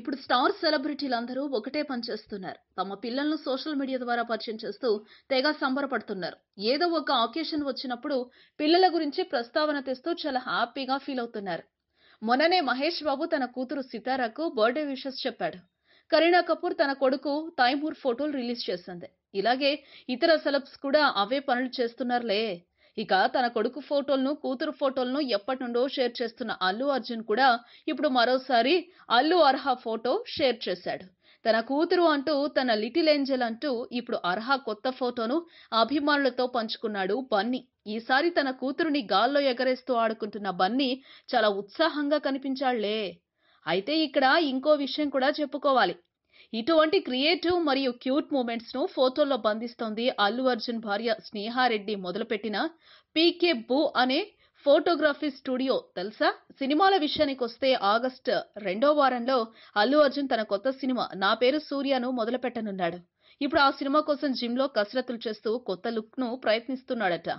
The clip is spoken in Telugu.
ఇప్పుడు స్టార్ సెలబ్రిటీలందరూ ఒకటే పని చేస్తున్నారు. తమ పిల్లలను సోషల్ మీడియా ద్వారా పరిచయం చేస్తూ తెగ సంబరపడుతున్నారు. ఏదో ఒక అకేషన్ వచ్చినప్పుడు పిల్లల గురించి ప్రస్తావన తెస్తూ చాలా హ్యాపీగా ఫీల్ అవుతున్నారు. మొన్ననే మహేష్ బాబు తన కూతురు సితారకు బర్త్డే విషెస్ చెప్పాడు. కరీనా కపూర్ తన కొడుకు తైమూర్ ఫోటోలు రిలీజ్ చేసింది. ఇలాగే ఇతర సెలబ్స్ కూడా అవే పనులు చేస్తున్నారులే. ఇక తన కొడుకు ఫోటోలను, కూతురు ఫోటోలను ఎప్పటినుండో షేర్ చేస్తున్న అల్లు అర్జున్ కూడా ఇప్పుడు మరోసారి అల్లు అర్హ ఫోటో షేర్ చేశాడు. తన కూతురు అంటూ, తన లిటిల్ ఏంజెల్ అంటూ ఇప్పుడు అర్హ కొత్త ఫోటోను అభిమానులతో పంచుకున్నాడు బన్నీ. ఈసారి తన కూతురుని గాల్లో ఎగరేస్తూ ఆడుకుంటున్న బన్నీ చాలా ఉత్సాహంగా కనిపించాళ్లే. అయితే ఇక్కడ ఇంకో విషయం కూడా చెప్పుకోవాలి. ఇటువంటి క్రియేటివ్ మరియు క్యూట్ మూమెంట్స్ ను ఫోటోల్లో బంధిస్తోంది అల్లు అర్జున్ భార్య స్నేహారెడ్డి మొదలుపెట్టిన పీకే బూ అనే ఫోటోగ్రఫీ స్టూడియో తెలుసా. సినిమాల విషయానికొస్తే ఆగస్టు 2వ వారంలో అల్లు అర్జున్ తన కొత్త సినిమా నా పేరు సూర్యను మొదలు పెట్టనున్నాడు. ఇప్పుడు ఆ సినిమా కోసం జిమ్ లో కసరత్తులు చేస్తూ కొత్త లుక్ ను ప్రయత్నిస్తున్నాడట.